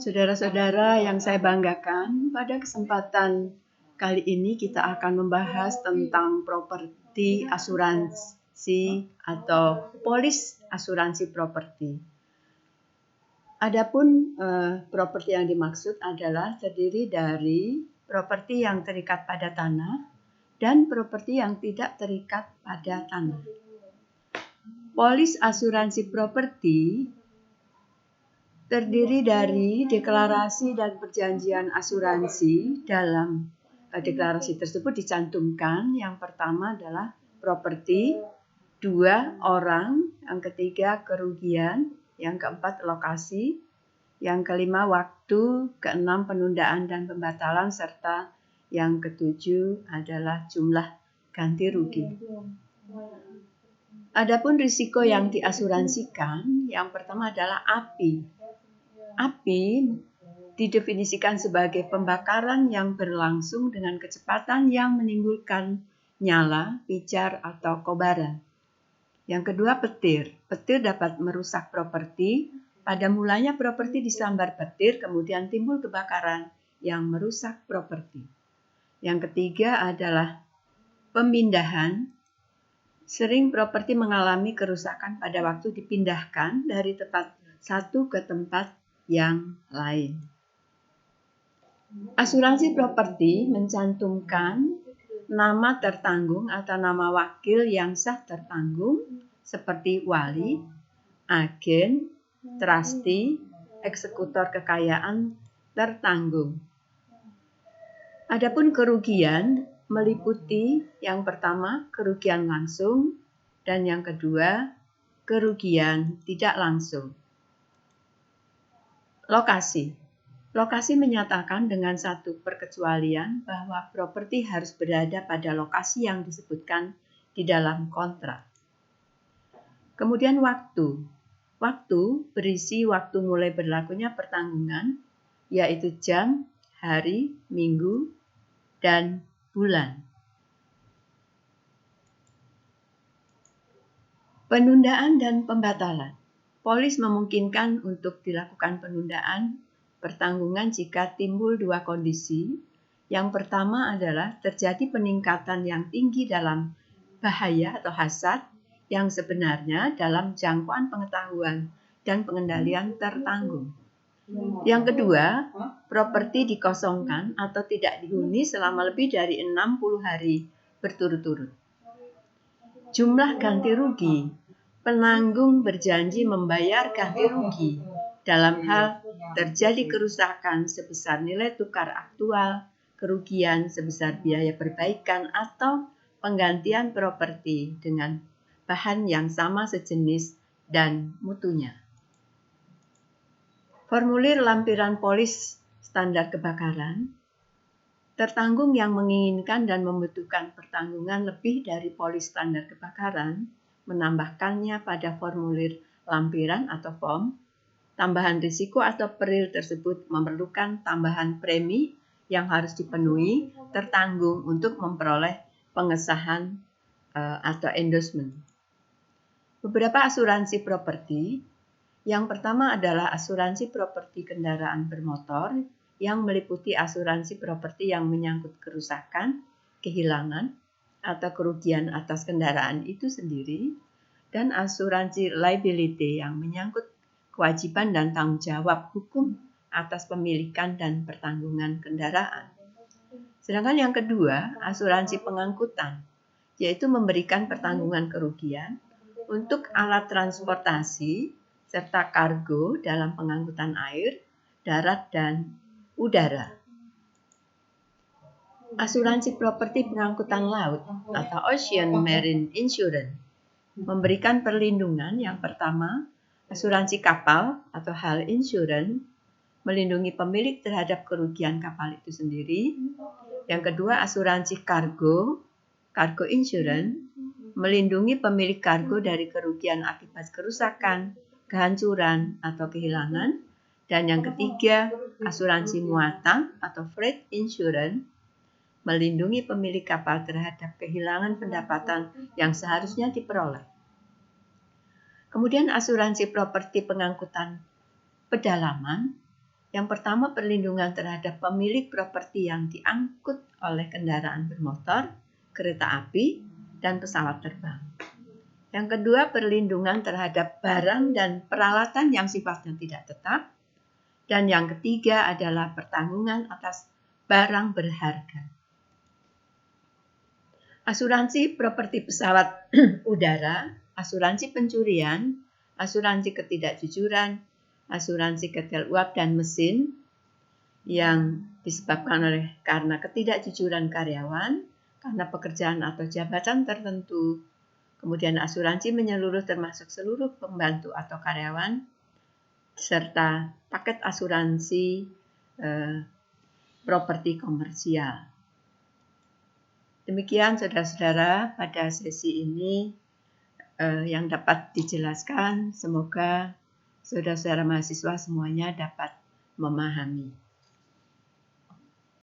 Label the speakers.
Speaker 1: Saudara-saudara yang saya banggakan, pada kesempatan kali ini kita akan membahas tentang properti asuransi atau polis asuransi properti. Adapun properti yang dimaksud adalah terdiri dari properti yang terikat pada tanah dan properti yang tidak terikat pada tanah. Polis asuransi properti terdiri dari deklarasi dan perjanjian asuransi. Dalam deklarasi tersebut dicantumkan yang pertama adalah properti, 2 orang, yang ketiga kerugian, yang keempat lokasi, yang kelima waktu, keenam penundaan dan pembatalan, serta yang ketujuh adalah jumlah ganti rugi. Adapun risiko yang diasuransikan, yang pertama adalah api. Api didefinisikan sebagai pembakaran yang berlangsung dengan kecepatan yang menimbulkan nyala, pijar, atau kobaran. Yang kedua, petir. Petir dapat merusak properti. Pada mulanya properti disambar petir, kemudian timbul kebakaran yang merusak properti. Yang ketiga adalah pemindahan. Sering properti mengalami kerusakan pada waktu dipindahkan dari tempat satu ke tempat yang lain. Asuransi properti mencantumkan nama tertanggung atau nama wakil yang sah tertanggung seperti wali, agen, trustee, eksekutor kekayaan tertanggung. Adapun kerugian meliputi yang pertama kerugian langsung dan yang kedua kerugian tidak langsung. Lokasi. Lokasi menyatakan dengan satu perkecualian bahwa properti harus berada pada lokasi yang disebutkan di dalam kontrak. Kemudian waktu. Waktu berisi waktu mulai berlakunya pertanggungan, yaitu jam, hari, minggu, dan bulan. Penundaan dan pembatalan. Polis memungkinkan untuk dilakukan penundaan pertanggungan jika timbul dua kondisi. Yang pertama adalah terjadi peningkatan yang tinggi dalam bahaya atau hazard yang sebenarnya dalam jangkauan pengetahuan dan pengendalian tertanggung. Yang kedua, properti dikosongkan atau tidak dihuni selama lebih dari 60 hari berturut-turut. Jumlah ganti rugi. Penanggung berjanji membayar ganti rugi dalam hal terjadi kerusakan sebesar nilai tukar aktual, kerugian sebesar biaya perbaikan, atau penggantian properti dengan bahan yang sama sejenis dan mutunya. Formulir lampiran polis standar kebakaran. Tertanggung yang menginginkan dan membutuhkan pertanggungan lebih dari polis standar kebakaran menambahkannya pada formulir lampiran atau form. Tambahan risiko atau peril tersebut memerlukan tambahan premi yang harus dipenuhi tertanggung untuk memperoleh pengesahan atau endorsement. Beberapa asuransi properti. Yang pertama adalah asuransi properti kendaraan bermotor yang meliputi asuransi properti yang menyangkut kerusakan, kehilangan, atau kerugian atas kendaraan itu sendiri, dan asuransi liability yang menyangkut kewajiban dan tanggung jawab hukum atas pemilikan dan pertanggungan kendaraan. Sedangkan yang kedua, asuransi pengangkutan, yaitu memberikan pertanggungan kerugian untuk alat transportasi serta kargo dalam pengangkutan air, darat, dan udara. Asuransi properti pengangkutan laut atau Ocean Marine Insurance memberikan perlindungan. Yang pertama, asuransi kapal atau hull insurance melindungi pemilik terhadap kerugian kapal itu sendiri. Yang kedua, asuransi cargo insurance melindungi pemilik kargo dari kerugian akibat kerusakan, kehancuran, atau kehilangan. Dan yang ketiga, asuransi muatan atau freight insurance melindungi pemilik kapal terhadap kehilangan pendapatan yang seharusnya diperoleh. Kemudian asuransi properti pengangkutan pedalaman Yang pertama, perlindungan terhadap pemilik properti yang diangkut oleh kendaraan bermotor, kereta api, dan pesawat terbang. Yang kedua, perlindungan terhadap barang dan peralatan yang sifatnya tidak tetap. Dan yang ketiga adalah pertanggungan atas barang berharga. Asuransi properti pesawat udara, asuransi pencurian, asuransi ketidakjujuran, asuransi ketel uap dan mesin yang disebabkan karena ketidakjujuran karyawan, karena pekerjaan atau jabatan tertentu. Kemudian asuransi menyeluruh termasuk seluruh pembantu atau karyawan, serta paket asuransi properti komersial. Demikian saudara-saudara pada sesi ini yang dapat dijelaskan. Semoga saudara-saudara mahasiswa semuanya dapat memahami.